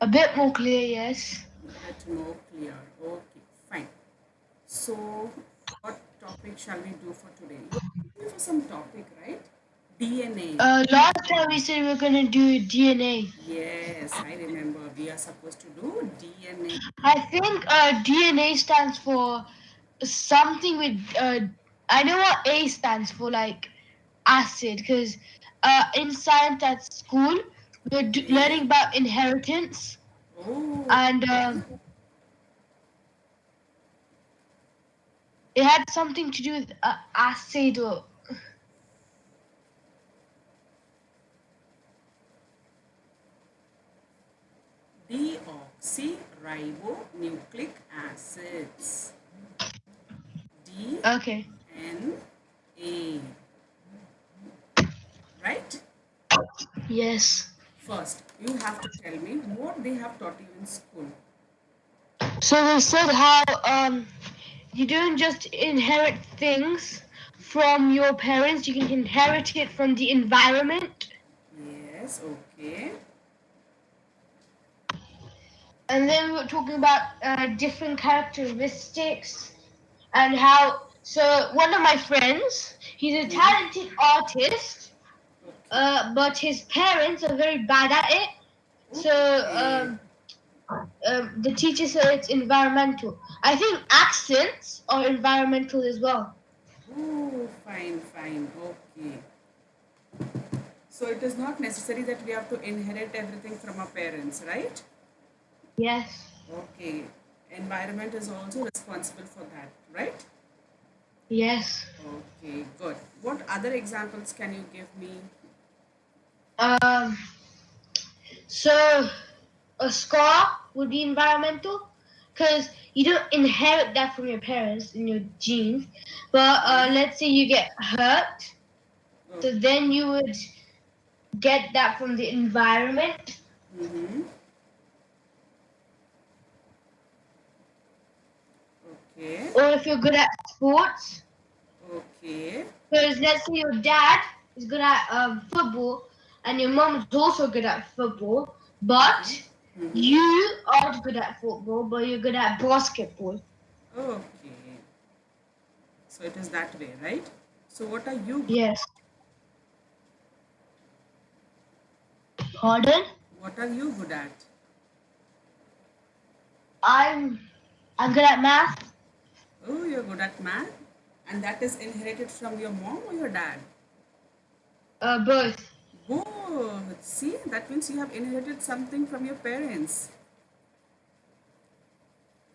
A bit more clear, yes. A bit more clear. Okay, fine. So, what topic shall we do for today? You asked me for some topic, right? DNA. Last time we said we were gonna do DNA. Yes, I remember. We are supposed to do DNA. I think DNA stands for something with. I know what A stands for, like acid, because in science at school we're Okay. learning about inheritance, Oh, and okay. it had something to do with acid or. Deoxyribonucleic acids. Okay. DNA. Right? Yes. First, you have to tell me what they have taught you in school. So they said how you don't just inherit things from your parents, you can inherit it from the environment. Yes, okay. And then we were talking about different characteristics and how. So one of my friends, he's a Hmm. talented artist, Okay. but his parents are very bad at it. So Okay. the teacher said it's environmental. I think accents are environmental as well. Oh, fine, fine. Okay. So it is not necessary that we have to inherit everything from our parents, right? Yes. Okay. Environment is also responsible for that, right? Yes. Okay, good. What other examples can you give me? Um, so a scar would be environmental because you don't inherit that from your parents in your genes. But Okay. let's say you get hurt, so Okay. then you would get that from the environment. Mm-hmm. Okay. Or if you're good at sports, Okay. because let's say your dad is good at football and your mom is also good at football, but Okay. Mm-hmm. you aren't good at football, but you're good at basketball. Okay. So it is that way, right? So what are you good Yes. at? Pardon? What are you good at? I'm I'm good at math. Oh, you're good at math? And that is inherited from your mom or your dad? Both. Both. See, that means you have inherited something from your parents,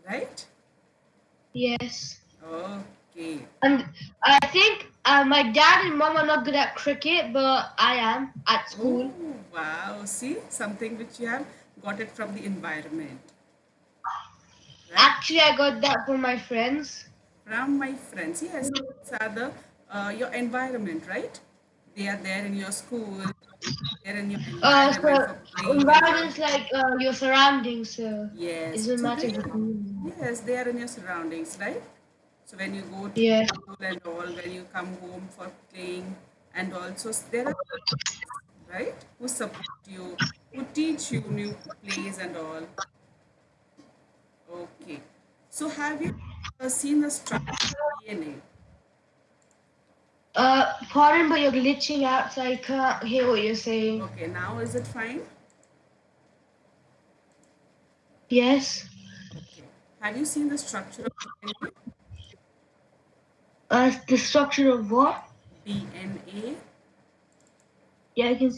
right? Yes. Okay. And I think my dad and mom are not good at cricket, but I am at Oh, school. wow. See, something which you have got it from the environment, right? Actually, I got that from my friends. From my friends. Yes, these are the your environment, right? They are there in your school, they're in your environment So for playing and all. environment's like your surroundings, so it Yes. doesn't So matter they, the community. yes, they are in your surroundings, right? So when you go to Yeah. school and all, when you come home for playing, and also there are right who support you, who teach you new plays and all. Okay. So have you seen the structure of DNA? Pardon, but you're glitching out, so I can't hear what you're saying. Okay, now is it fine? Yes. Okay. Have you seen the structure of DNA? The structure of what? DNA. Yeah, I can.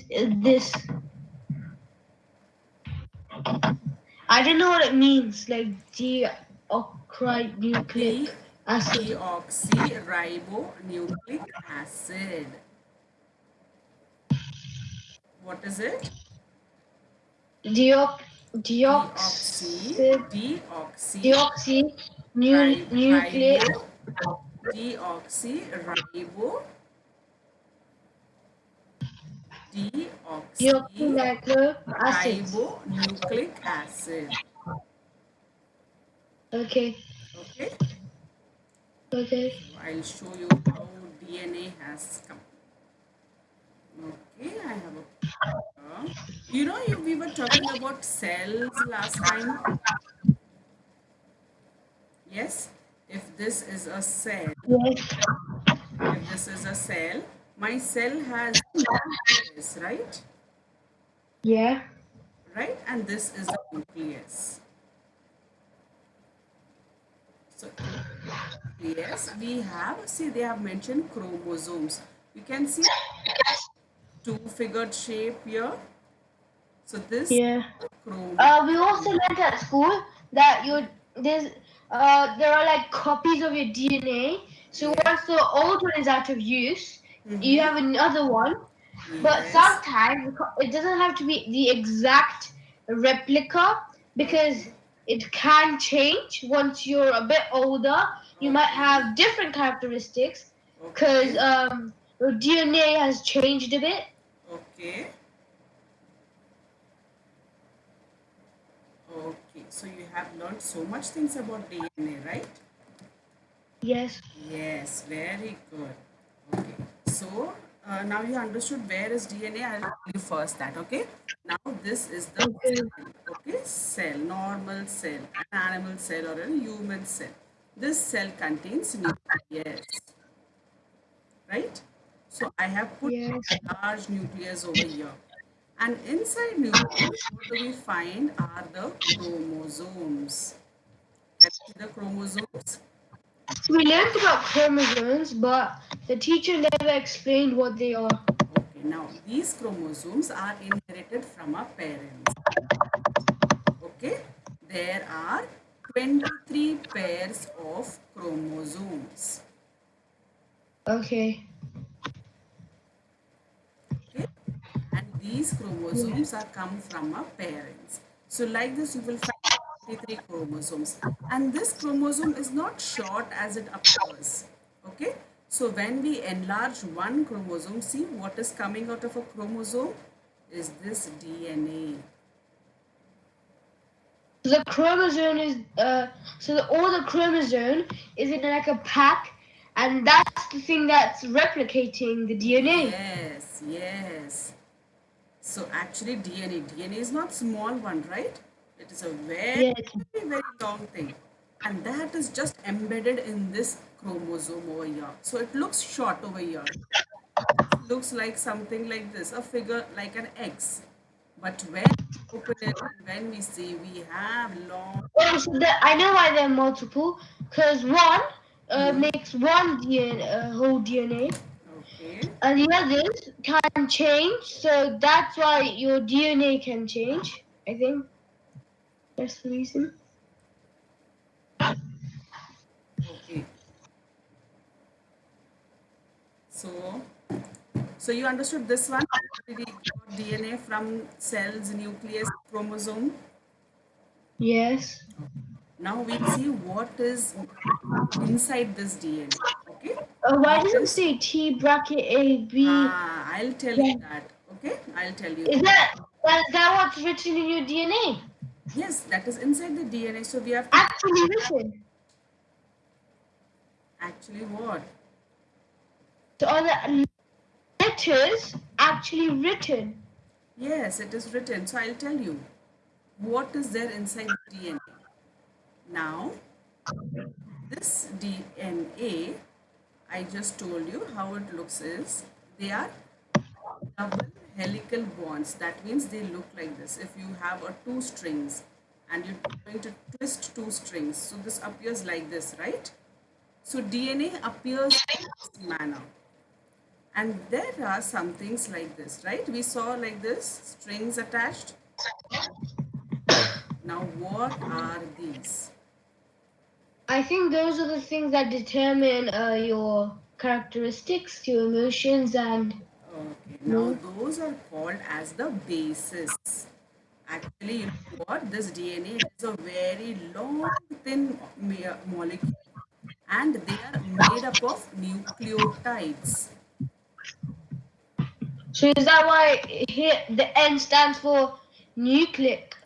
This. I don't know what it means. Like D deoxyribonucleic acid. deoxyribonucleic acid. What is it? Deox Deoxy deoxy deoxy deoxy nucleic ribo deoxyribo deoxyribonucleic acids. deoxyribonucleic acid. Okay. Okay, Okay. so I'll show you how DNA has come. Okay, I have a picture. We were talking about cells last time. Yes, if this is a cell, Yes. if this is a cell, my cell has a nucleus, right? Yeah. Right, and this is the nucleus. So in nucleus, we have, see, they have mentioned chromosomes. You can see two-figured shape here. So this Yeah. We also chromosome. learned at school that there are like copies of your DNA. So Yes. once the old one is out of use, you Mm-hmm. have another one. But Yes. sometimes it doesn't have to be the exact replica because Okay. it can change once you're a bit older. You might Okay. have different characteristics because Okay. your DNA has changed a bit. Okay. Okay. So you have learned so much things about DNA, right? Yes. Yes, very good. Okay, so now you understood where is DNA. I'll tell you first that. Okay, now this is the Okay. cell. Okay, cell, normal cell, an animal cell or a human cell. This cell contains nucleus, right? So I have put Yes. a large nucleus over here. And inside nucleus, what do we find are the chromosomes. Can you see the chromosomes? We learned about chromosomes, but the teacher never explained what they are. Okay, now these chromosomes are inherited from our parents. Okay, there are 23 pairs of chromosomes. Okay. Okay, and these Yeah. chromosomes are come from our parents. So, like this, you will find 23 chromosomes, and this chromosome is not short as it appears. Okay, so when we enlarge one chromosome, see what is coming out of a chromosome is this DNA. The chromosome is all the chromosome is in like a pack, and that's the thing that's replicating the DNA. Yes, yes. So actually DNA is not small one, right? It is a very, Yes. very long thing. And that is just embedded in this chromosome over here. So it looks short over here. It looks like something like this, a figure like an X. But when we open it and when we see we have long, Oh, so I know why they're multiple, because one makes one DNA, whole DNA, okay, and the others can change. So that's why your DNA can change. I think that's the reason. okay. So So you understood this one? We got DNA from cells, nucleus, chromosome. Yes. Now we'll see what is inside this DNA. Okay? Why What does it is? say T bracket A B? I'll tell you Yeah. that. Okay? I'll tell you Is that. that what's written in your DNA? Yes, that is inside the DNA. So we have to Actually written. actually what? So are the letters actually written? Yes, it is written. So I'll tell you what is there inside the DNA. Now, this DNA, I just told you how it looks is they are double helical bonds. That means they look like this. If you have a two strings and you're going to twist two strings, so this appears like this, right? So DNA appears in this manner. And there are some things like this, right? We saw like this, strings attached. Now what are these? I think those are the things that determine your characteristics, your emotions, and Okay, now more. those are called as the bases. Actually, you know what? This DNA is a very long, thin molecule and they are made up of nucleotides. So is that why here the N stands for nucleic?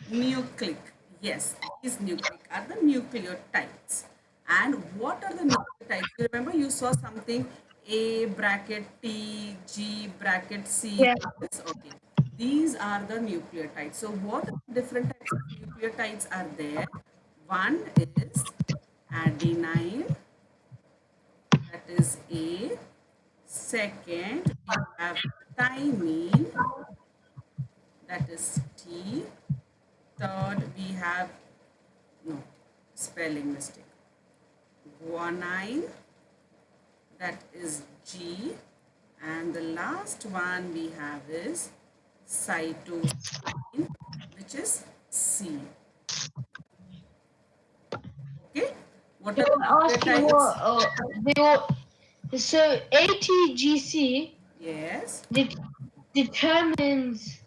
Nucleic, yes, these nucleic are the nucleotides. And what are the nucleotides? You remember you saw something A bracket T, G bracket C. Yeah. Yes, okay. These are the nucleotides. So what different types of nucleotides are there? One is adenine, that is A. Second, we have thymine, that is T. Third, we have, no, spelling mistake. Guanine, that is G. And the last one we have is cytosine, which is C. Okay? What They are the were asking nucleotides? what they were so ATGC Yes. det determines,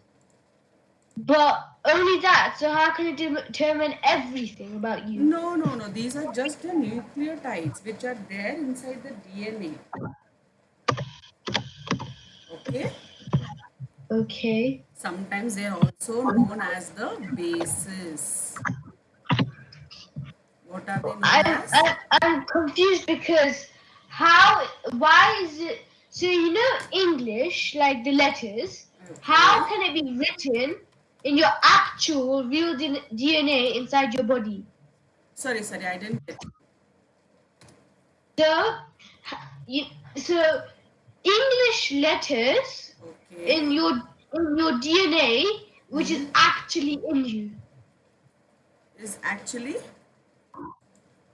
but only that. So how can it determine everything about you? No, no, no. These are just the nucleotides which are there inside the DNA. Okay? Okay. Sometimes they are also known as the bases. What are they known I'm as? I'm, I'm confused because why is it so you know English like the letters? How Okay. can it be written in your actual real DNA inside your body? Sorry, I didn't get So, you, so English letters you. Okay. in your DNA, which is Hmm. actually in you. Is actually,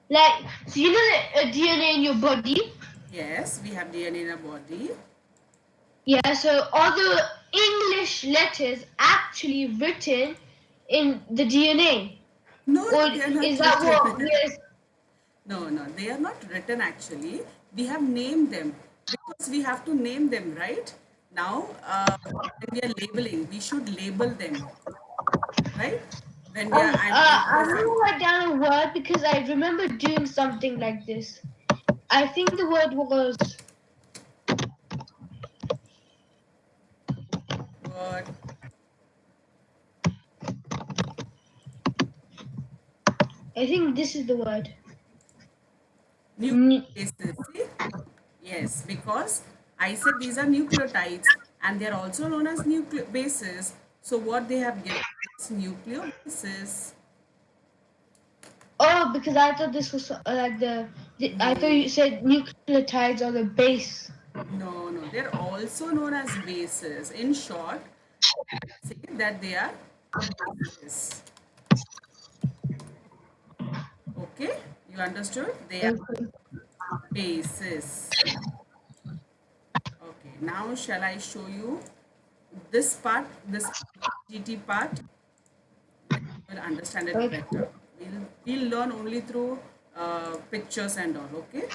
Like, so you know the DNA in your body? yes, we have DNA in our body. Yeah, so are the English letters actually written in the DNA? No, Or no, they are not is that what written. we're. No, no, they are not written actually. We have named them because we have to name them, right? Now, when we are labeling, we should label them, right? When we are I'm identifying gonna something. write down a word because I remember doing something like this. I think the word was. Word, I think this is the word. nucleases. See? Yes, because I said these are nucleotides and they are also known as bases. So what they have given is nucleobases. Oh, because I thought this was like I thought No, you said nucleotides are the base. no, no. They're also known as bases. In short, say that they are bases. Okay, you understood? They are Okay. bases. Okay, now shall I show you this part, this GT part? Then you will understand it Okay. better. We'll learn only through pictures and all. Okay.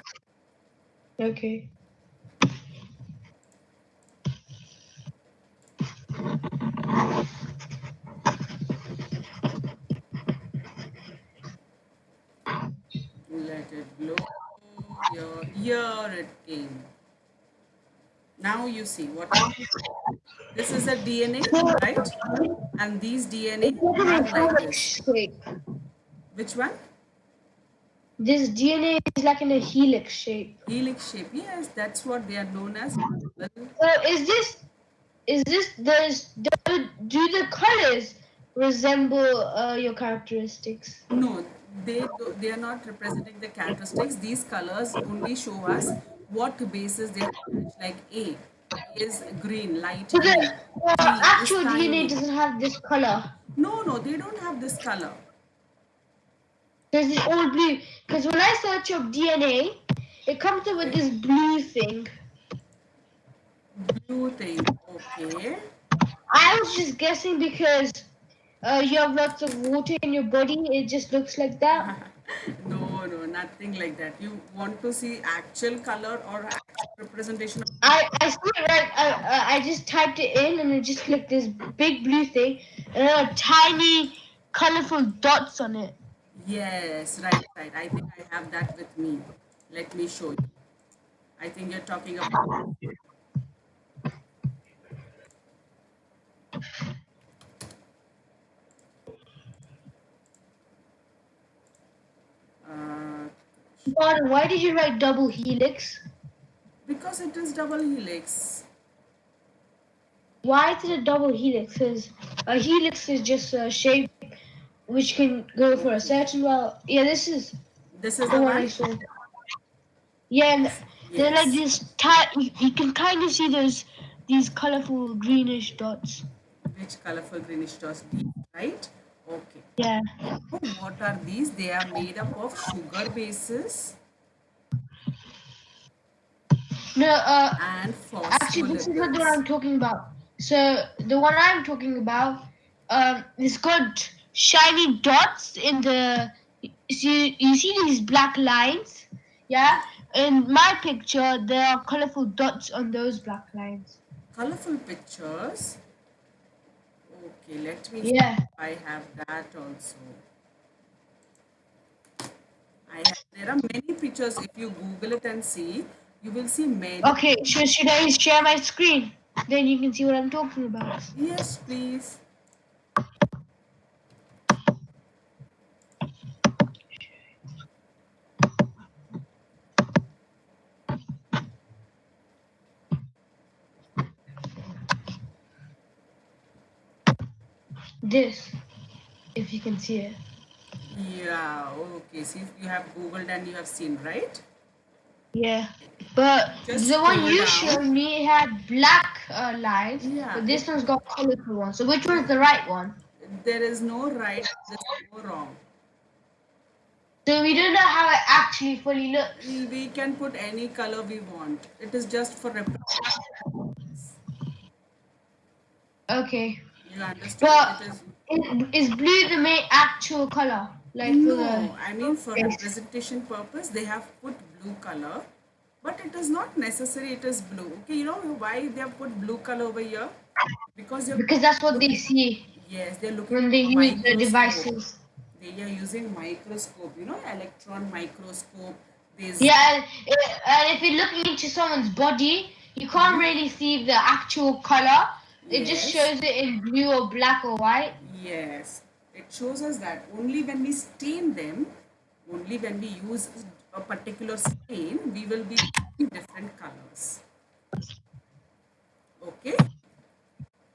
Okay. Let it blow. Here it came. Now you see what I. This is a DNA, So right? And these DNA it's like are an like helix this. shape. Which one? This DNA is like in a helix shape. Helix shape. Yes, that's what they are known as. Well, So do the colors resemble your characteristics? no, they are not representing the characteristics. These colors only show us what bases they have attached. Like A is green, light So green. the G is actual DNA thymine. doesn't have this color. No, no, they don't have this color. There's this all blue. Because when I search up DNA, it comes up with Okay. this blue thing. Blue thing. Okay. I was just guessing because you have lots of water in your body. It just looks like that. No, no, nothing like that. You want to see actual color or actual representation of I see it right. I just typed it in and it just looked this big blue thing and there are tiny colorful dots on it. yes, right, right. I think I have that with me. Let me show you. I think you're talking about uh, Pardon, why did you write double helix? because Because it is double helix. Why is it a double helix? Because a helix is just a shape which can go for a Okay. certain well. Yeah, this is This is the the one I one? saw. Yeah, and they're like Yes. this. You can kind of see these colorful greenish dots. Which colorful greenish dots? These, right? Okay. Yeah. So what are these? They are made up of sugar bases No, and actually, this is not the one phospholipids. I'm talking about. So the one I'm talking about, it's got shiny dots in the. You see these black lines, yeah. In my picture, there are colorful dots on those black lines. Colorful pictures. Okay, let me see Yeah. if I have that also. There are many pictures. If you Google it and see, you will see many. Okay. Should I share my screen? Then you can see what I'm talking about. Yes, please. This, if you can see it. Yeah, okay. See, if you have Googled and you have seen, right? Yeah. But Just the one scroll you down. showed me had black lines, Yeah, but this one's got colorful ones. So which one's the right one? there is no right, there is no wrong. So we don't know how it actually fully looks. We can put any color we want. It is just for representation. Okay. You understood? It But is is blue the main actual color? Like for the no. I mean, for face? representation purpose, they have put blue color, but it is not necessary. It is blue. Okay, you know why they have put blue color over here? Because you're Because that's what they looking. see Yes, they're looking when they at a use the microscope. devices. They are using microscope. You know, electron microscope. There's Yeah, and if you're looking into someone's body, you can't really see the actual color. It just yes. shows it in blue or black or white. Yes, it shows us that only when we stain them, only when we use a particular stain, we will be using different colors. Okay,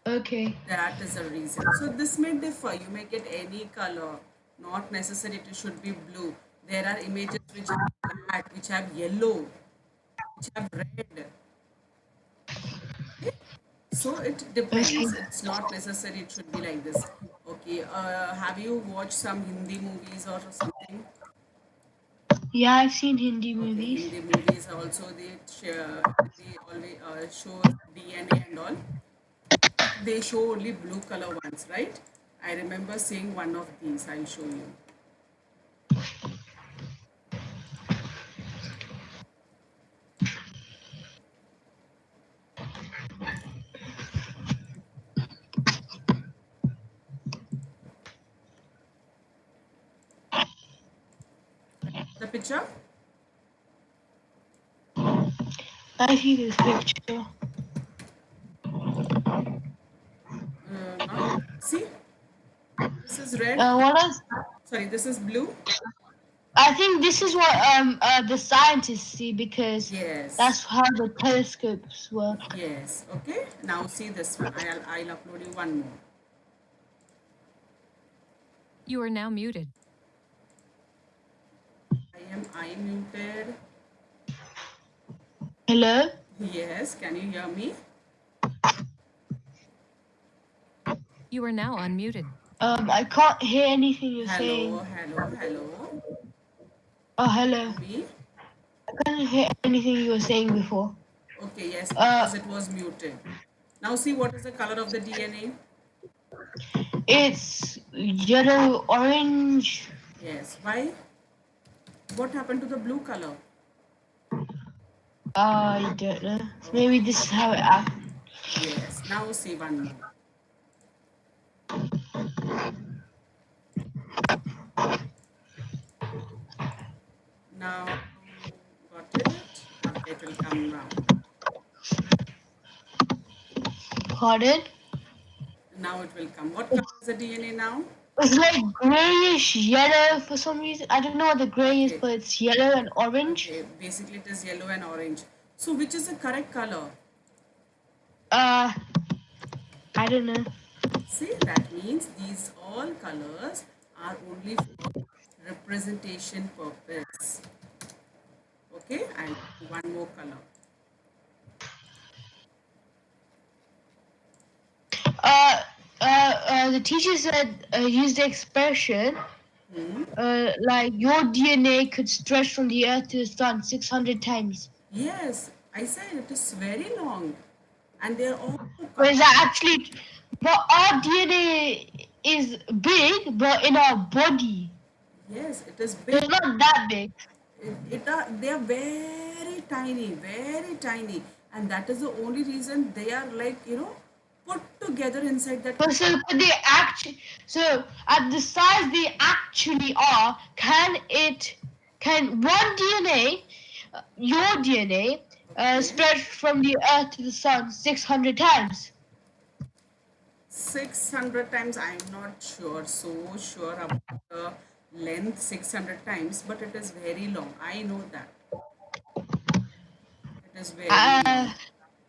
Okay. that is the reason. So this may differ. You may get any color, not necessary it should be blue. There are images which have black, which have yellow, which have red. Okay, so it Okay. depends. It's not necessary it should be like this. Okay, have you watched some Hindi movies or something? Yeah, I've seen Hindi Okay, movies. Hindi movies also they always show DNA and all, but they show only blue color ones, right? I remember seeing one of these. I'll show you. The picture. I see this picture. Not see. This is red. What else? Sorry, this is blue. I think this is what the scientists see because Yes. that's how the telescopes work. Yes. Okay. Now see this one. I'll upload you one more. You are now muted. I muted. Hello? Yes. Can you hear me? You are now unmuted. I can't hear anything you're Hello. saying. Hello. Hello. Oh, hello. Me. I couldn't hear anything you were saying before. Okay. Yes. Uh, Because it was muted. Now see what is the color of the DNA. it's yellow, orange. Yes. Why? What happened to the blue color? I don't know. Maybe this is how it happened. Yes. Now see one more. Now got it. Okay, it will come now. Pardon? Now it will come. What color is the DNA now? It's like grayish yellow for some reason. I don't know what the gray is, Okay. but it's yellow and orange. Okay. Basically, it is yellow and orange. So which is the correct color? I don't know. See, that means these all colors are only for representation purpose. Okay, I'll do one more color. The teacher said use the expression Hmm. like your DNA could stretch from the Earth to the Sun 600 times. Yes, I said it is very long, and they are all But is that actually? But our DNA is big, but in our body, yes, it is so big. it's not that big. They are very tiny, and that is the only reason they are like put together inside that. But so could they actually? So at the size they actually are, can one DNA, your DNA, Okay. stretch from the Earth to the Sun 600 times? 600 times, I'm not so sure about the length 600 times, but it is very long. I know that. It is very Uh, long.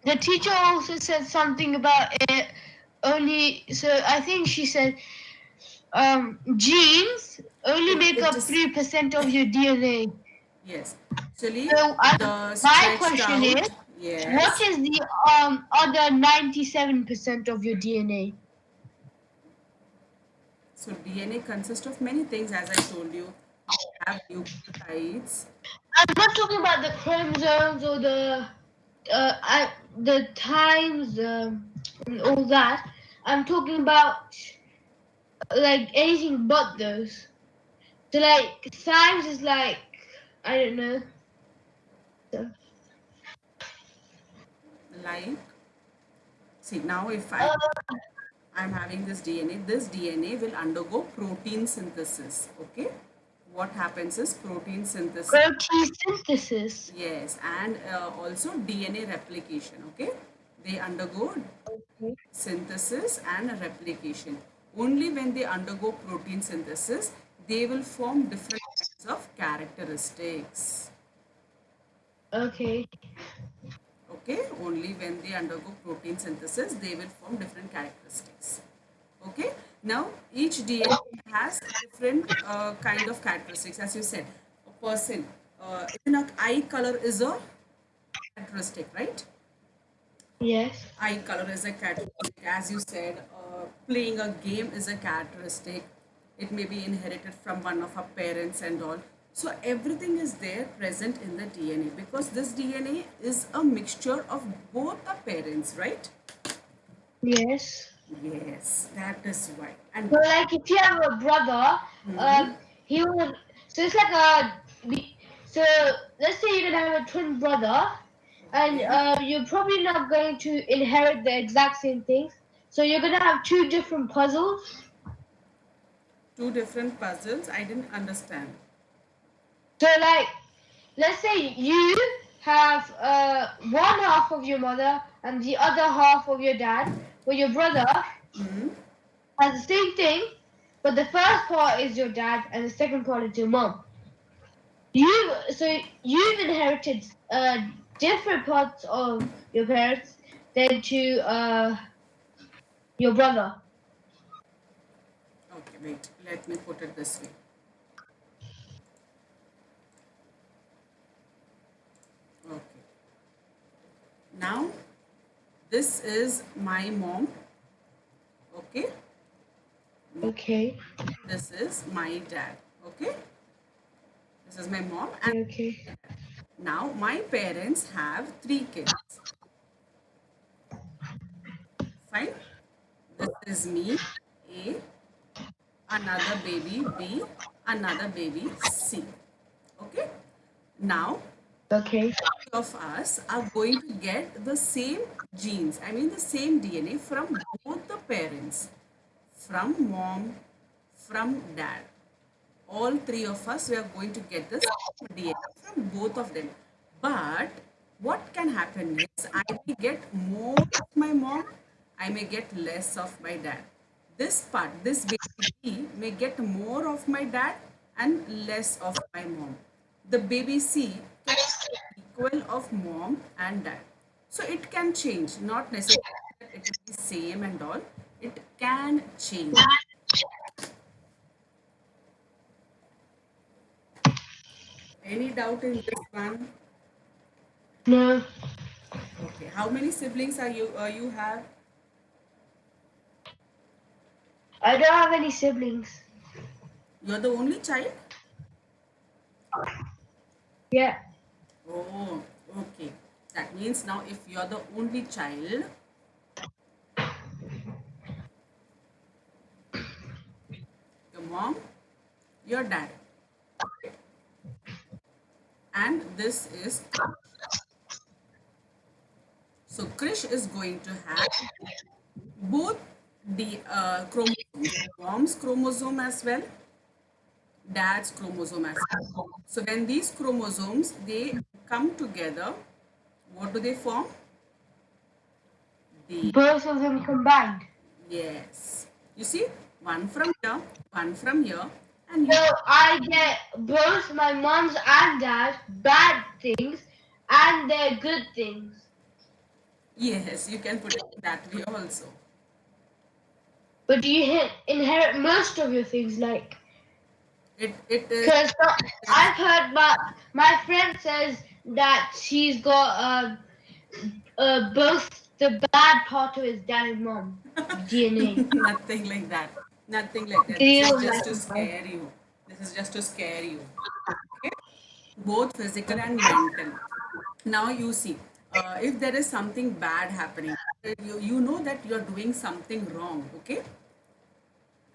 the teacher also said something about it only. So I think she said genes only make It up is, 3% of your DNA. yes. Actually, So the my stretched question is, out, what yes. is the other 97% of your DNA? So DNA consists of many things, as I told you. We have nucleotides. I'm not talking about the chromosomes or the times and all that. I'm talking about like anything but those. So like times is like I don't know. So, Like, see, now if uh, I'm having this DNA will undergo protein synthesis. Okay, what happens is protein synthesis. protein synthesis. Yes, and also DNA replication. Okay, they undergo Okay. synthesis and replication. Only when they undergo protein synthesis, they will form different kinds of characteristics. Okay. Okay, only when they undergo protein synthesis, they will form different characteristics. Okay, now each DNA has different kind of characteristics. As you said, a person, even a eye color is a characteristic, right? Yes. Eye color is a characteristic. As you said, playing a game is a characteristic. It may be inherited from one of our parents and all. So everything is there present in the DNA because this DNA is a mixture of both the parents, right? Yes. Yes, that is why. And So like if you have a brother, he will. So it's like So let's say you're gonna have a twin brother, and okay, you're probably not going to inherit the exact same things. So you're gonna have two different puzzles. two different puzzles. I didn't understand. So like, let's say you have one half of your mother and the other half of your dad, but your brother has the same thing, but the first part is your dad and the second part is your mom. You've inherited different parts of your parents than to your brother. Okay, wait. Let me put it this way. Okay. Now, this is my mom. Okay. Okay. This is my dad. Okay. This is my mom. And Okay. now my parents have three kids. Fine. This is me, A, another baby, B, another baby, C. Okay. Now, Okay. of us are going to get the same genes, I mean the same DNA from both the parents, from mom, from dad. All three of us, we are going to get this DNA from both of them. But what can happen is I may get more of my mom, I may get less of my dad. This part, this baby B may get more of my dad and less of my mom. The baby C can equal of mom and dad. So it can change, not necessarily that it will be same and all. It can change. Any doubt in this one? No, Okay. How many siblings are you have? I don't have any siblings. You're the only child? Yeah. Oh, okay. That means now if you're the only child, your mom, your dad, and this is so Krish is going to have both the chromosomes, mom's chromosome as well, dad's chromosome as well. So when these chromosomes they come together, what do they form? The Both of them combined. yes. You see, one from here, and you So I get both my mom's and dad's bad things and their good things. yes, you can put it that way also. But do you inherit most of your things? Like, It is because I've heard my friend says that she's got both the bad part of his dad and mom DNA. nothing like that. Nothing like that. This is Feels just like to it. scare you. This is just to scare you. Okay? Both physical and mental. Now you see, if there is something bad happening, you know that you're doing something wrong. Okay?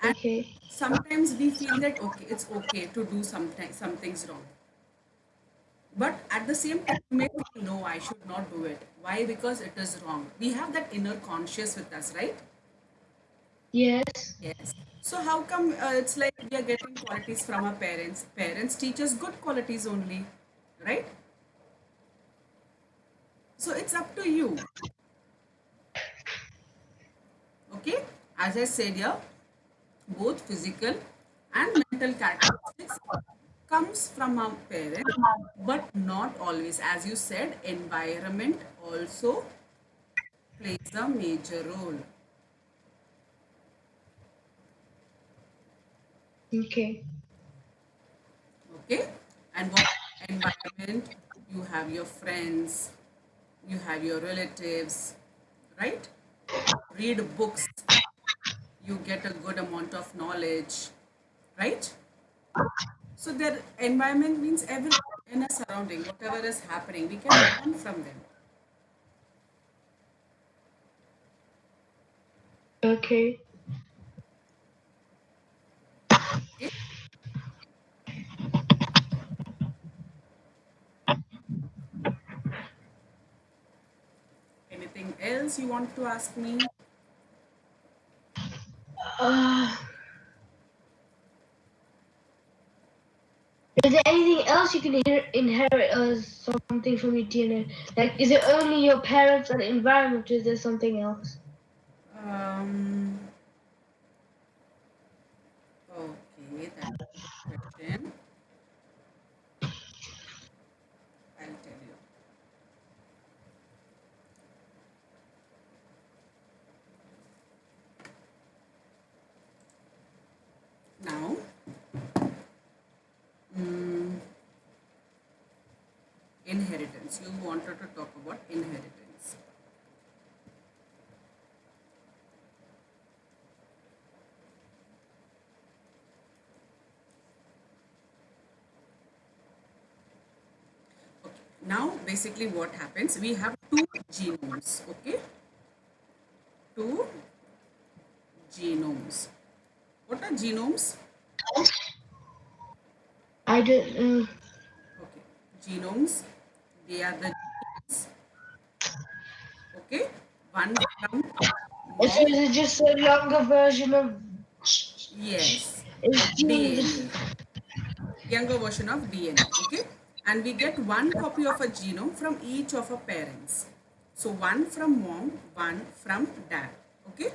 And Okay. sometimes we feel that okay, it's okay to do something's wrong. But at the same time, you may feel no, I should not do it. Why? Because it is wrong. We have that inner conscious with us, right? Yes. Yes. So how come it's like we are getting qualities from our parents? Parents teach us good qualities only, right? So it's up to you. Okay. As I said here, both physical and mental characteristics comes from our parents, but not always. As you said, environment also plays a major role. Okay. Okay. And what environment? You have your friends, you have your relatives, right? Read books, you get a good amount of knowledge, right? So their environment means everything in a surrounding, whatever is happening, we can learn from them. Okay. Okay? Anything else you want to ask me? Uh, is there anything else you can inherit as something from your DNA? Like, is it only your parents and environment, or is there something else? Um, okay, that's a good question. I'll tell you. Now, mm, inheritance. You wanted to talk about inheritance. Now, basically what happens, we have two genomes, okay? Two genomes. What are genomes? I don't know. Okay, genomes, they are the genes, okay? One from So mom, is it just a longer version of yes, it's genes? DNA, younger version of DNA, okay? And we get one copy of a genome from each of our parents. So one from mom, one from dad, okay?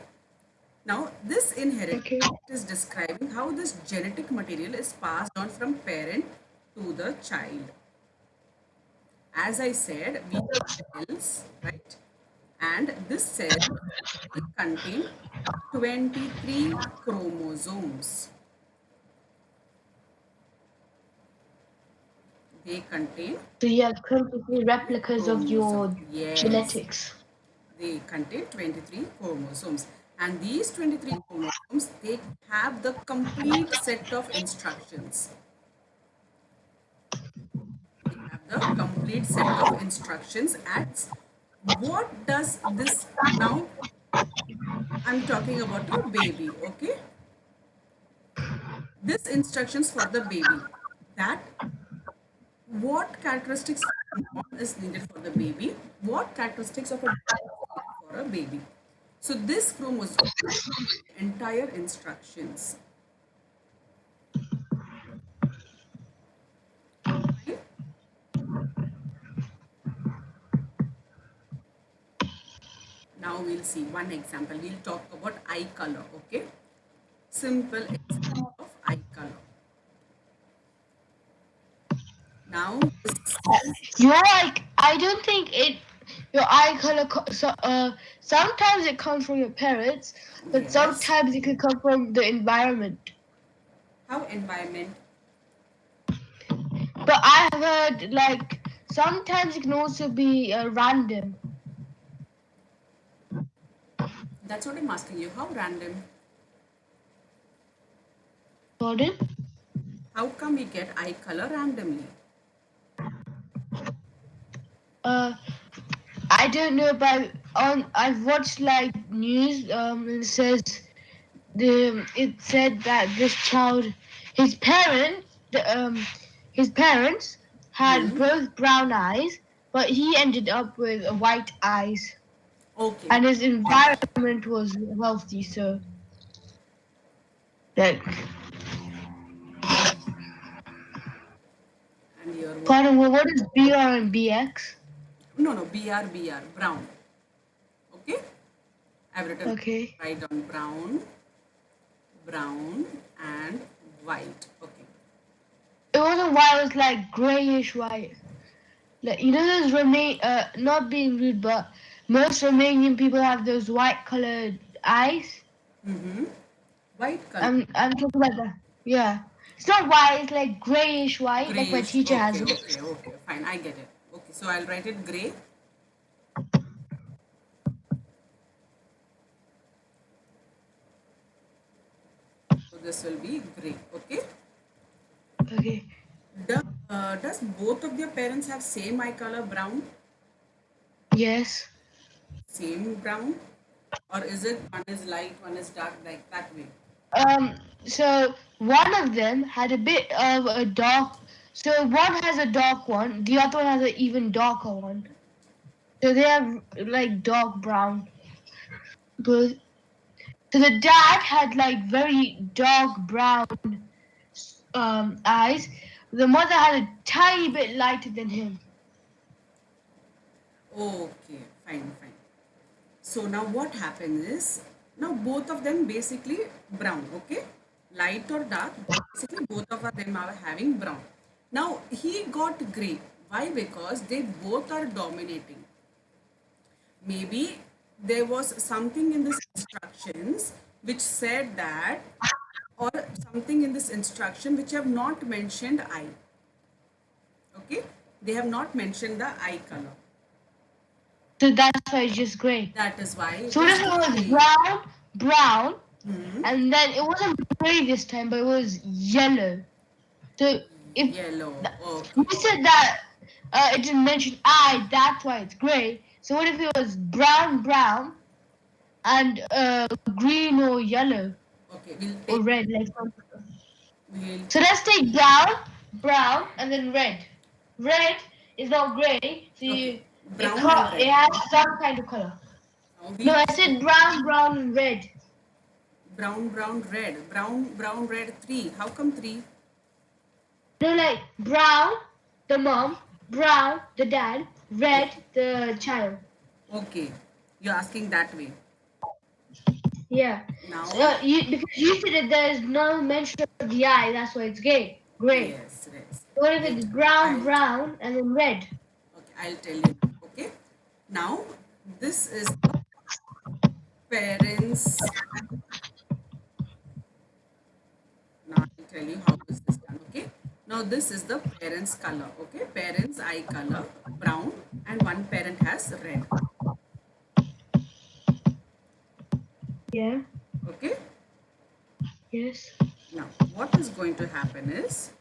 Now, this inheritance Okay. is describing how this genetic material is passed on from parent to the child. As I said, we have cells, right? And this cell contain 23 chromosomes. They contain So you have 23 replicas of chromosome. your Yes, genetics. they contain 23 chromosomes. And these 23 chromosomes, they have the complete set of instructions. They have the complete set of instructions. At what does this now? I'm talking about a baby, okay? This instructions for the baby, that what characteristics of a mom is needed for the baby, what characteristics of a dad is needed for a baby. So this chromosome entire instructions. Okay? Now we'll see one example. We'll talk about eye color, okay? Simple example of eye color. Now this You're like, I don't think your eye color, sometimes it comes from your parents, but yes. sometimes it could come from the environment. How environment? But I've heard, like, sometimes it can also be random. That's what I'm asking you. How random? Pardon? How come we get eye color randomly? I don't know, but I've watched like news. And it says it said that this child, his parents, his parents had both brown eyes, but he ended up with white eyes, Okay. and his environment was healthy. So, like, And your pardon, what is BR and BX? no, BR, brown. Okay? I've written Okay. right on brown and white. Okay. It wasn't white. It was like grayish white. Like, you know, those not being rude, but most Romanian people have those white colored eyes. Mm-hmm. White color. I'm talking about that. Yeah. It's not white, it's like grayish white, like my Grayish. teacher has Okay, it. okay. Fine, I get it. Okay, so I'll write it gray. So this will be gray. Okay. Okay. Does both of their parents have same eye color, brown? Yes. Same brown? Or is it one is light, one is dark, like that way? So one of them had a bit of a dark, so one has a dark one, the other one has an even darker one. So they have like dark brown. But so the dad had like very dark brown eyes. The mother had a tiny bit lighter than him. Okay, fine. So now what happens is, now both of them basically brown, okay? Light or dark, basically both of them are having brown. Now he got gray. Why? Because they both are dominating. Maybe there was something in this instructions which said that, or something in this instruction which have not mentioned eye. Okay? They have not mentioned the eye color. So that's why it's just gray. That is why. So this one was brown, and then it wasn't gray this time, but it was yellow. So if Yellow. Okay. you said that it didn't mention eye, that's why it's gray. So what if it was brown, and green or yellow Okay. We'll or take. red? Like We'll, so, let's take brown, and then red. Red is not gray, so okay. it, Brown and it red. has some kind of color. Now No, I said brown, and red. brown, red. Brown, red. 3. How come 3? No, like brown, the mom, brown, the dad, red, the child. Okay. You're asking that way. Yeah. Now. So because you said that there is no mention of the eye, that's why it's gray. Yes. What if it's brown, and then red? Okay. I'll tell you now. Okay. Now this is the parents. Now I'll tell you how this is done. Okay. Now this is the parents color. Okay. Parents eye color brown and one parent has red. Yeah. Okay. Yes. Now what is going to happen is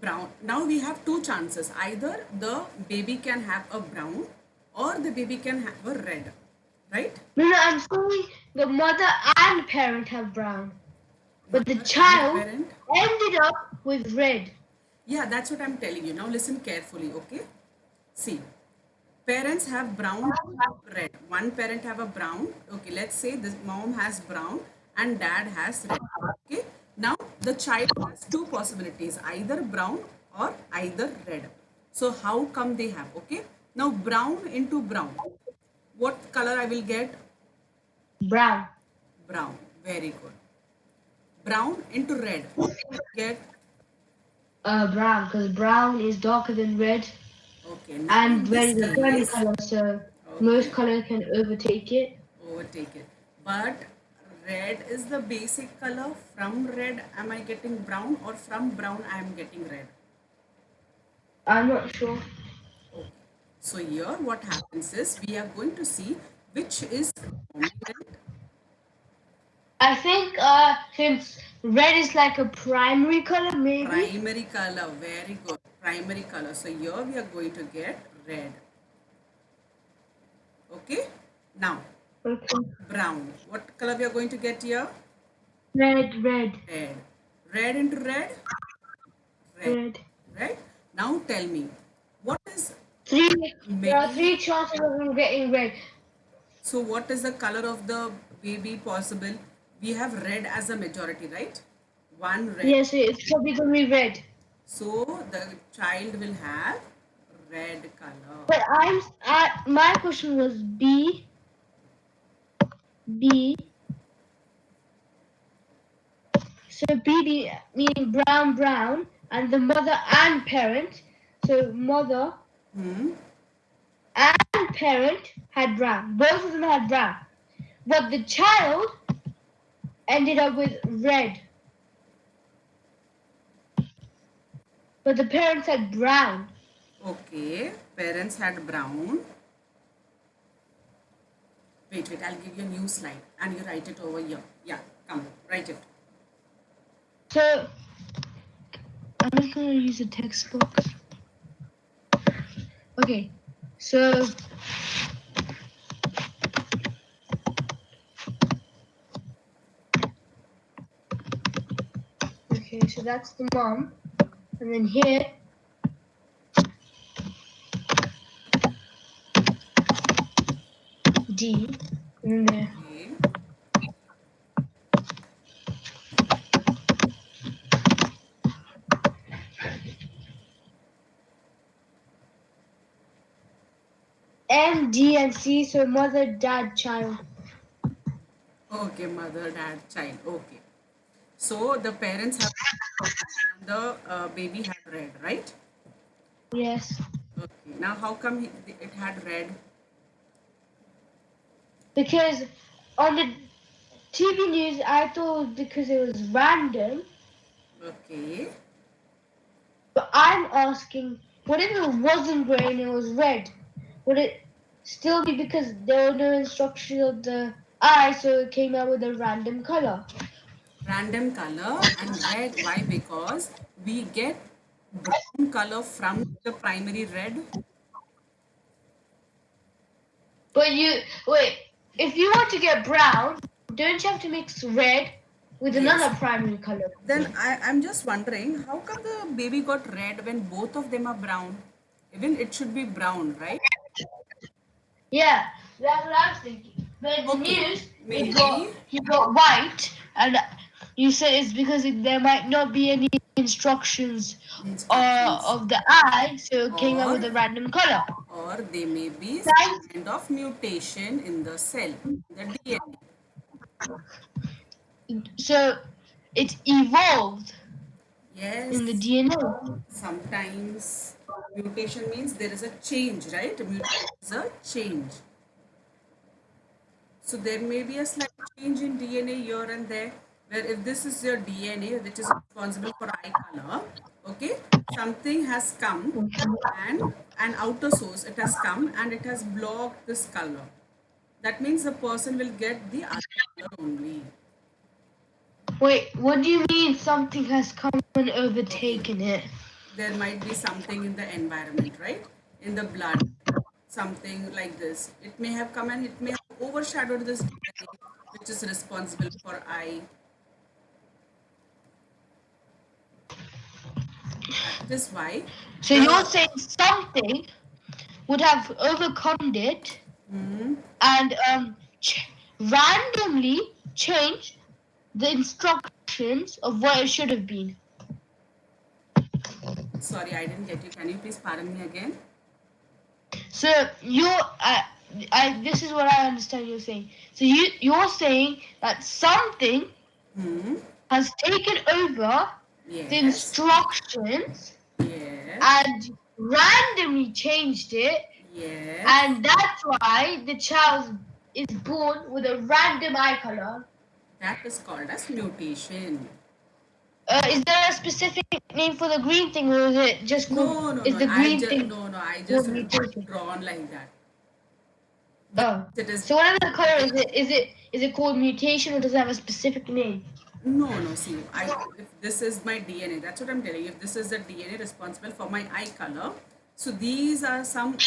brown. Now we have two chances. Either the baby can have a brown or the baby can have a red. Right? No, I'm saying the mother and parent have brown, but the Mother and child parent. ended up with red. Yeah, that's what I'm telling you. Now listen carefully, okay? See, parents have brown, red. One parent have a brown. Okay, let's say this mom has brown and dad has red. Okay. Now the child has two possibilities, either brown or either red. So how come they have? Okay. Now brown into brown. What color I will get? Brown. Brown. Very good. Brown into red. Get Brown, because brown is darker than red, okay. Now and in red this is a primary case, color, so most okay. color can overtake it. Overtake it. But red is the basic color. From red, am I getting brown, or from brown, I am getting red? I'm not sure. Okay. So here what happens is we are going to see which is dominant. I think since red is like a primary color, maybe. Primary color. Very good. Primary color. So here we are going to get red. Okay. Now Okay. brown. What color we are going to get here? Red, red, Red. Red into red? Red. red. Right? Now tell me, what is There are making, three chances of him getting red. so what is the color of the baby possible? We have red as a majority, right? One red. Yes, it's probably gonna be red. So the child will have red color. But my question was B. So B meaning brown, brown, and the mother and parent. So mother Hmm. and parent had brown. Both of them had brown. But the child ended up with red. But the parents had brown. Okay. Parents had brown. Wait, I'll give you a new slide and you write it over here. Yeah, come, write it. So I'm just gonna use a textbook. Okay, so so that's the mom, and then here D, and then there. Okay. M, D, and C, so mother, dad, child. Okay, mother, dad, child. Okay. So the parents have the baby had red, right? Yes. Okay. Now how come it had red? Because on the TV news, I thought because it was random, Okay. but I'm asking, what if it wasn't gray and it was red? Would it still be because there were no instructions of the eye, so it came out with a random color? Random color and red. Why? Because we get brown color from the primary red. But if you want to get brown, don't you have to mix red with Yes. another primary color? Then I'm just wondering, how come the baby got red when both of them are brown? Even it should be brown, right? Yeah, that's what I was thinking. But in the Okay, news, maybe. he got white, and you said it's because there might not be any instructions of the eye, so it came out with a random color. Or they may be some kind of mutation in the cell, the DNA. So it evolved Yes, in the DNA. sometimes Mutation means there is a change, right? Mutation is a change. So there may be a slight change in DNA here and there, where if this is your DNA, which is responsible for eye color, okay, something has come and an outer source, it has come and it has blocked this color. That means the person will get the other color only. Wait, what do you mean something has come and Okay, overtaken it? there might be something in the environment, right? In the blood, something like this. It may have come and it may have overshadowed this DNA, which is responsible for eye. That is why So you're the saying something would have overcome it and randomly changed the instructions of what it should have been. sorry, I didn't get you. Can you please pardon me again? So this is what I understand you're saying. So you're saying that something has taken over the Yes, instructions yes, and randomly changed it, yes. and that's why the child is born with a random eye color. That is called as mutation. Is there a specific name for the green thing, or is it just called? No, no, Is no. the green thing I called just mutation? drawn like that. Yes, Oh, it is. so whatever the color is, it called mutation, or does it have a specific name? No, no. See, if this is my DNA, that's what I'm telling you. If this is the DNA responsible for my eye color, so these are some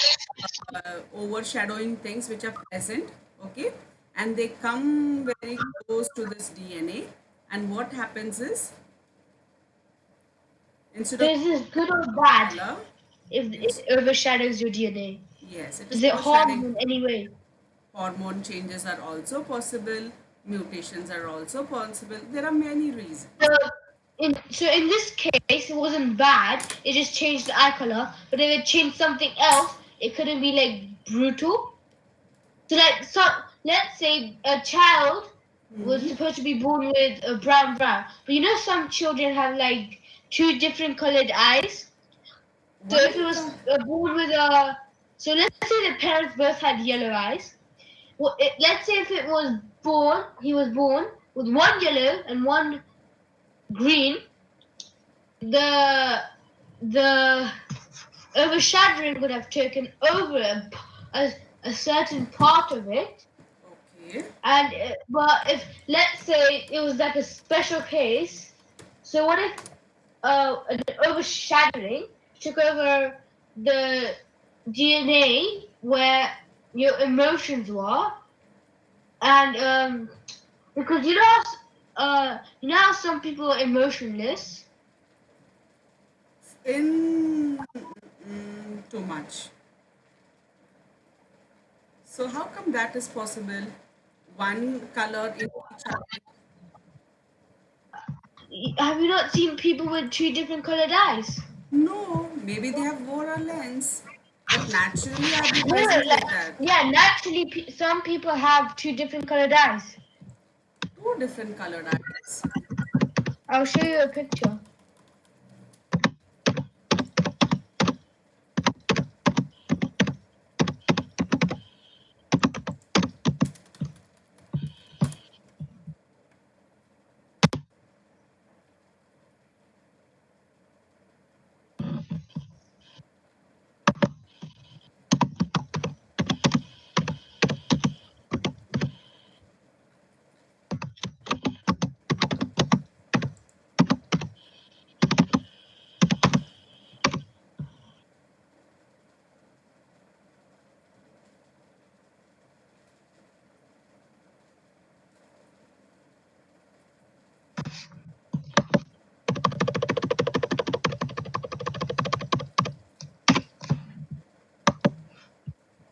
overshadowing things which are present, okay, and they come very close to this DNA, and what happens is instead So of is this good or bad color, if it's it overshadows your DNA? yes, it is Does it harm overshadowing. you in any way? Hormone changes are also possible. Mutations are also possible. There are many reasons. So in this case, it wasn't bad. It just changed the eye color. But if it changed something else, it couldn't be like brutal. So let's say a child was supposed to be born with a brown, but you know some children have like two different colored eyes. So One if it of was the born with a, so let's say the parents both had yellow eyes. Well, let's say if it was born, he was born with one yellow and one green. The overshadowing would have taken over a certain part of it. okay, And but if let's say it was like a special case, so what if an overshadowing took over the DNA where your emotions were, and because you know how some people are emotionless. in too much. So how come that is possible? One color in each eye. Have you not seen people with two different colored eyes? No, maybe they have wore a lens, but naturally are they No, present like like that? yeah, naturally some people have two different colored eyes. Two different colored eyes. I'll show you a picture.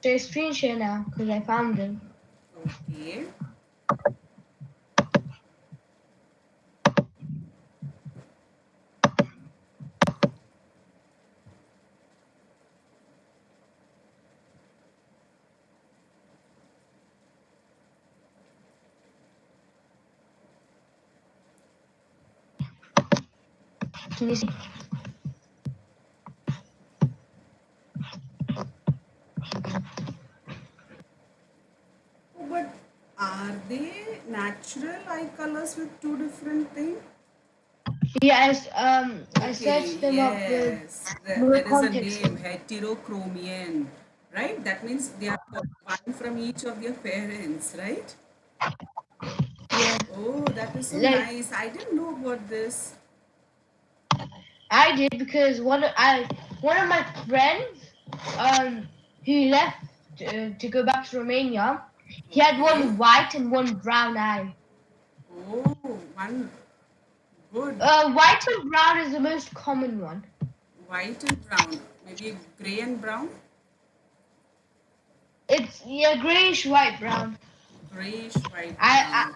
So screen share now because I found them. Okay. Can you see? colors with two different things? Yes, I Okay, searched them up with yes. more There is a context. name, heterochromian, right? That means they are one from each of their parents, right? Yeah, Oh, that is so like nice. I didn't know about this. I did because one of my friends, who left to go back to Romania, he had Okay. one white and one brown eye. Oh, one good. White and brown is the most common one. White and brown. Maybe gray and brown? It's yeah, grayish white brown. Grayish white I brown.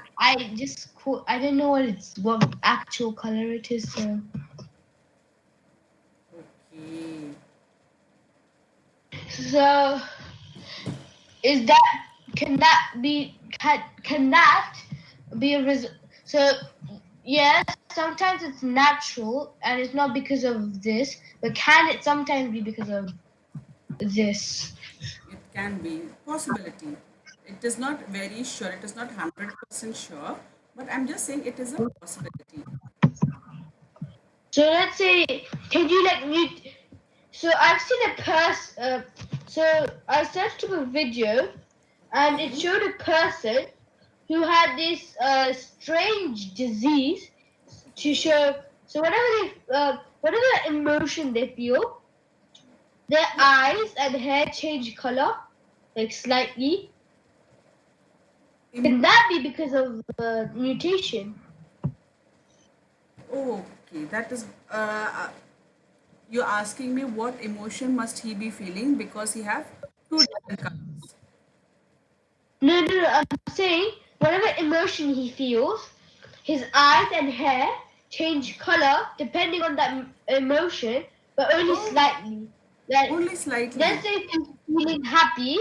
I didn't know what actual color it is. So Okay. so is that can that be a so yes, sometimes it's natural and it's not because of this, but can it sometimes be because of this? It can be possibility. It is not very sure. It is not 100% sure. But I'm just saying it is a possibility. So let's say, can you like mute? So I've seen a person. So I searched up a video, and it showed a person who had this strange disease to show. So whatever emotion they feel, their Yeah. eyes and hair change color, like slightly. Im- Can that be because of mutation? okay. That is. You're asking me what emotion must he be feeling because he have two different colors. No, no, no. I'm saying whatever emotion he feels, his eyes and hair change color depending on that emotion, but only Oh, slightly. Like, only slightly. let's say if he's feeling happy,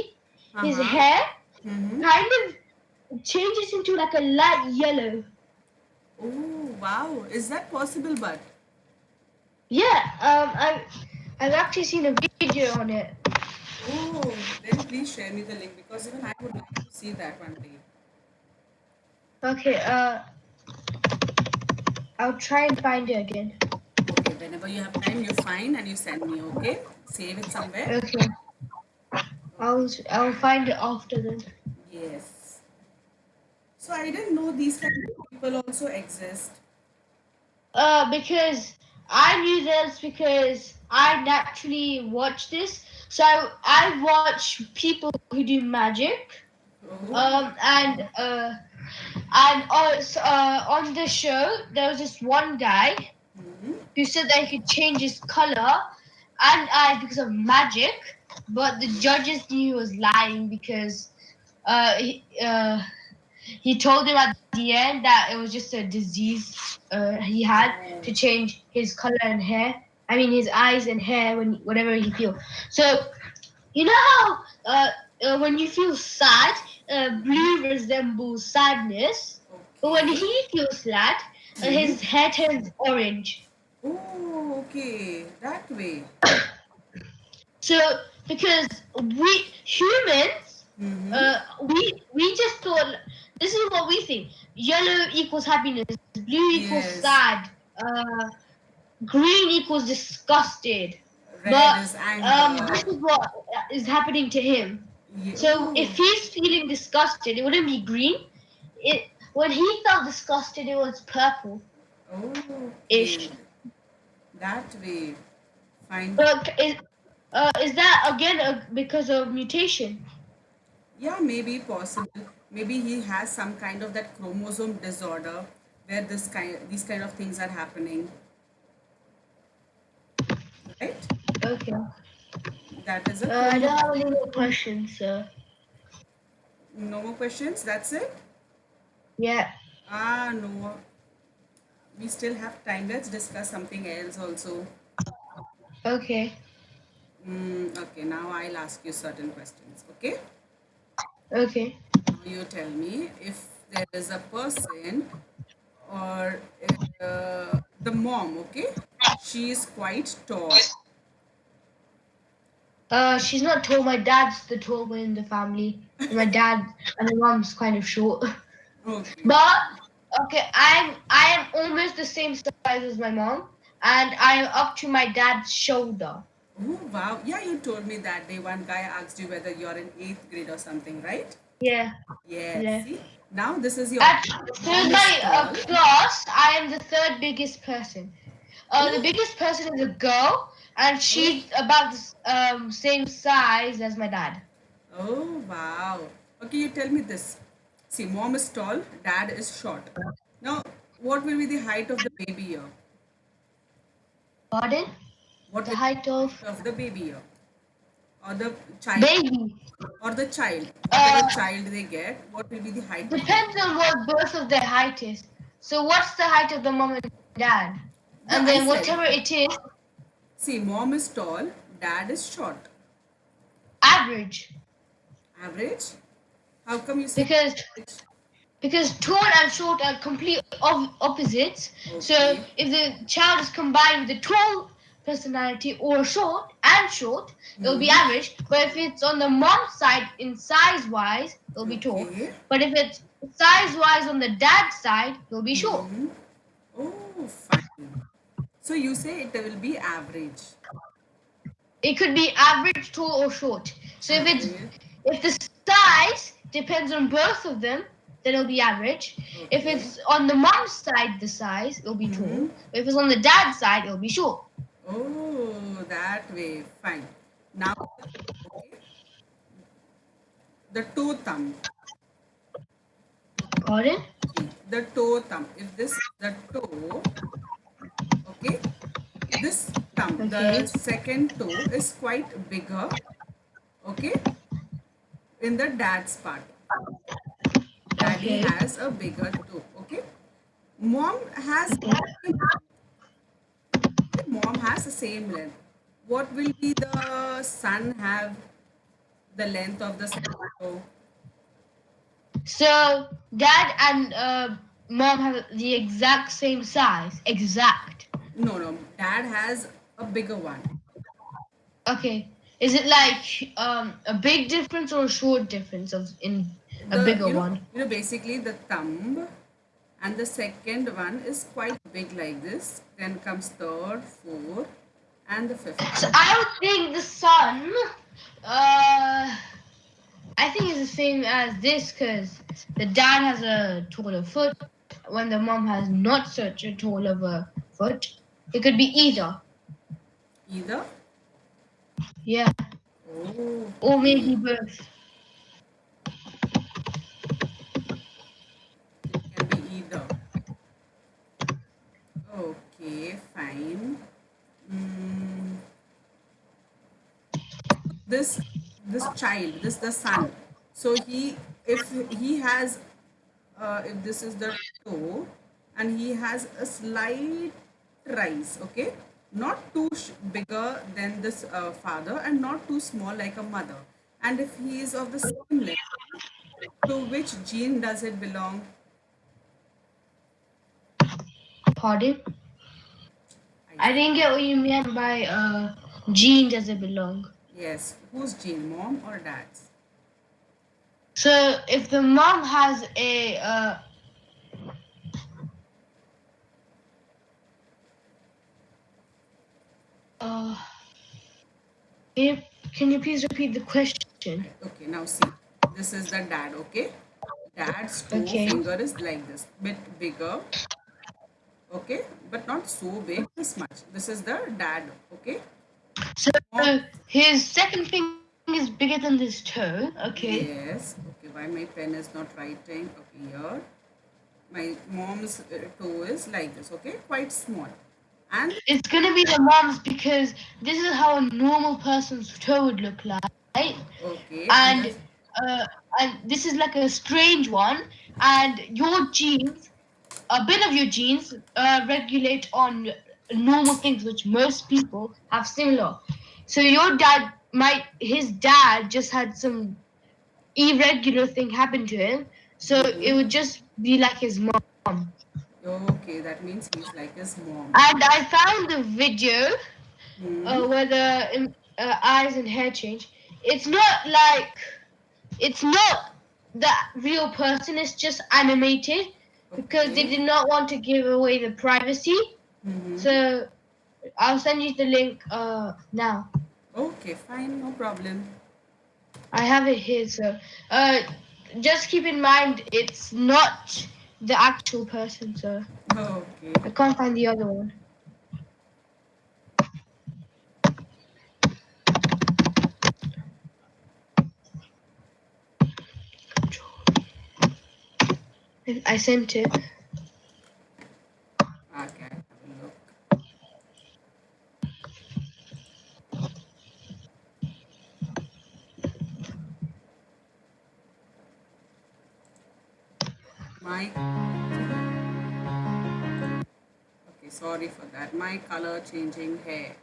his Uh-huh. hair Mm-hmm. kind of changes into like a light yellow. Oh, wow. Is that possible, but? Yeah, I've actually seen a video on it. Oh, then please share me the link because even I would like to see that one day. Okay, I'll try and find it again. Okay, whenever you have time, you find and you send me, okay? Save it somewhere. Okay, I'll find it after then. Yes. So I didn't know these kind of people also exist. Because I knew this because I naturally watch this. So I watch people who do magic. Oh, And also, on the show there was this one guy mm-hmm. who said that he could change his color and eyes because of magic, but the judges knew he was lying because uh, he, uh, he told him at the end that it was just a disease he had Oh, to change his color and hair. I mean, his eyes and hair whatever he feels. So you know how when you feel sad, blue resembles sadness, but when okay. he feels sad, Mm-hmm. his hair turns orange. Oh, okay. That way. So because we humans, Mm-hmm. we just thought this is what we think: yellow equals happiness, blue equals Yes. sad, green equals disgusted. Red But is anger. this is what is happening to him. Yeah. So Oh, if he's feeling disgusted, it wouldn't be green. It when he felt disgusted, it was okay. purple-ish. That way. Fine. But is that again because of mutation? Yeah, maybe possible. Maybe he has some kind of that chromosome disorder where these kind of things are happening, right? Okay. That is a I don't chromosome. have any more questions, sir. No more questions. That's it. Yeah. No. We still have time. Let's discuss something else also. Okay. Okay, now I'll ask you certain questions. Okay. Okay. Now you tell me if there is a person or the mom. Okay, she is quite tall. She's not tall. My dad's the tall one in the family. And my dad and my mom's kind of short. Okay. But Okay, I am almost the same size as my mom, and I am up to my dad's shoulder. Oh, wow. Yeah, you told me that day one guy asked you whether you're in eighth grade or something, right? Yeah, Yes. yeah. See, now this is your At so mom in is my tall. class, I am the third biggest person. The Oh, biggest person is a girl, and oh, she's about the same size as my dad. oh, wow. Okay, you tell me this. See, mom is tall, dad is short. Now, what will be the height of the baby here? Pardon? What The will height be of the height of the baby here? Or the child? baby. Or the child? Whatever Uh, child they get, what will be the height of them? Depends on what both of their height is. So what's the height of the mom and dad? Yeah, And I then said. whatever it is, See, mom is tall, dad is short. average. Average? How come you say Because average? because tall and short are complete opposites. So Okay. if the child is combined with a tall personality or short, it'll be Hmm. average. But if it's on the mom's side in size wise, it'll be tall. Okay. But if it's size wise on the dad's side, it'll be short. Hmm. Oh, fine. So you say it will be average. It could be average, tall, or short. So Average. if the size depends on both of them, then it'll be average. If Okay. it's on the mom's side, the size, it'll be Hmm. tall. If it's on the dad's side, it'll be short. Oh, that way. Fine. Now, okay. The toe thumb. Pardon? See, the toe thumb. If this is the toe, okay, this thumb, Okay. the second toe is quite bigger, okay, in the dad's part. Daddy Okay. has a bigger toe, okay. Mom has same length. Okay? Mom has the same length. What will be the son have the length of the second toe? So dad and mom have the exact same size. Exact. No, no. Dad has a bigger one. Okay. Is it like a big difference or a short difference of in a The bigger one? basically the thumb and the second one is quite big like this. Then comes third, fourth, and the fifth So one. I would think the son, I think it's the same as this because the dad has a taller foot when the mom has not such a tall of a foot. It could be either. Either. Yeah. Oh, Or okay. maybe both. It can be either. Okay, fine. Mm, this child, this the son. So he, if he has, if this is the toe, and he has a slight rise, okay, not too bigger than this father, and not too small like a mother. And if he is of the same length, to which gene does it belong? Pardon? I I didn't get what you meant by gene does it belong. Yes, whose gene, mom or dad's? So if the mom has a uh can you please repeat the question? Okay, now see, this is the dad, okay? Dad's toe Okay. finger is like this, bit bigger, okay? But not so big, this much. This is the dad, okay? So Mom, his second finger is bigger than this toe. Okay. yes, okay, why my pen is not writing? Okay, here. My mom's toe is like this, okay? Quite small. And, It's gonna be the mom's because this is how a normal person's toe would look like. okay, And uh, and this is like a strange one. And your genes, a bit of your genes, regulate on normal things which most people have similar. So your dad his dad just had some irregular thing happen to him, so it would just be like his mom. okay, that means he's like his mom. And I found the video Hmm. where the eyes and hair change. It's not like it's not the real person. It's just animated. because they did not want to give away the privacy. Mm-hmm. So I'll send you the link now. Okay, fine, no problem. I have it here. So just keep in mind it's not the actual person. So Okay. I can't find the other one. I sent it. Okay, have a look. My okay, sorry for that. My color changing hair.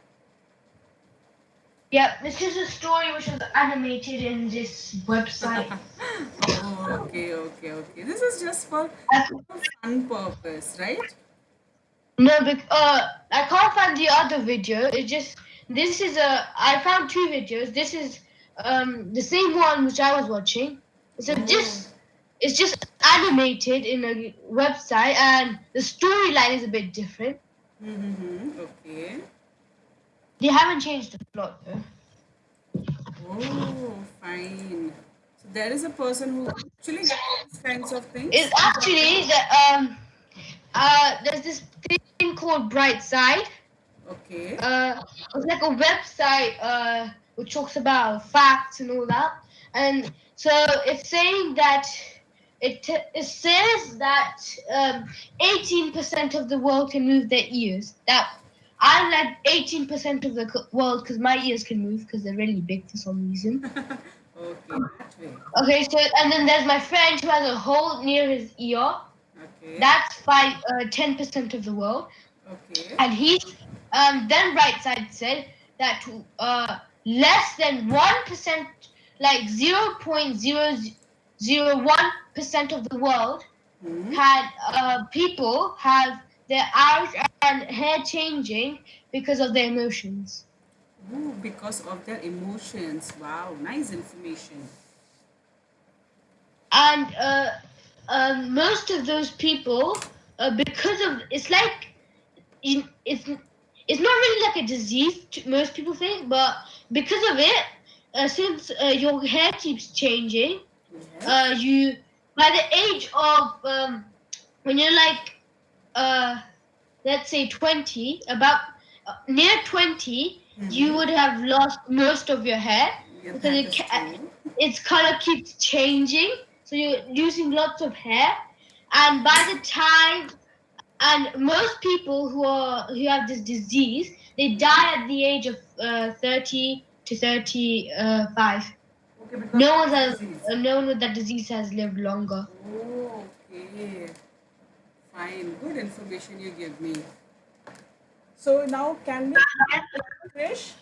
Yeah, this is a story which was animated in this website. Oh, okay. This is just for fun purpose, right? No, I can't find the other video. It's just this is I found two videos. This is the same one which I was watching. So it's just animated in a website, and the storyline is a bit different. Mm-hmm. Okay. They haven't changed the plot though. Oh, fine. So there is a person who actually does these kinds of things. It's actually there's this thing called Brightside. Okay. It's like a website which talks about facts and all that. And so it's saying that it says that 18% of the world can move their ears. That I'm like 18% of the world because my ears can move because they're really big for some reason. Okay, that way. Okay, so and then there's my friend who has a hole near his ear. Okay. That's 10% of the world. Okay. And then Brightside said that less than 1%, like 0.001% of the world Hmm. had people have their eyes and hair changing because of their emotions. Ooh, because of their emotions. Wow, nice information. And most of those people, because of it's like it's not really like a disease to most people think, but because of it, since your hair keeps changing, Yes. you by the age of when you're like let's say 20, about near 20, you would have lost most of your hair Yeah, because that is true. its color keeps changing, so you're losing lots of hair, and by the time and most people who have this disease, they die at the age of 30 to 35. Okay, because No of one this has disease. no one with that disease has lived longer. Oh, okay. Fine. Good information you give me. So now can we Krish?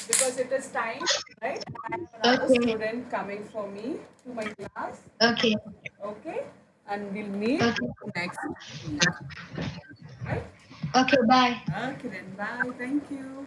Because it is time, right? I have another Okay, student coming for me to my class. okay, Okay? And we'll meet okay, next week. Right? okay. Bye. Okay then. Bye. Thank you.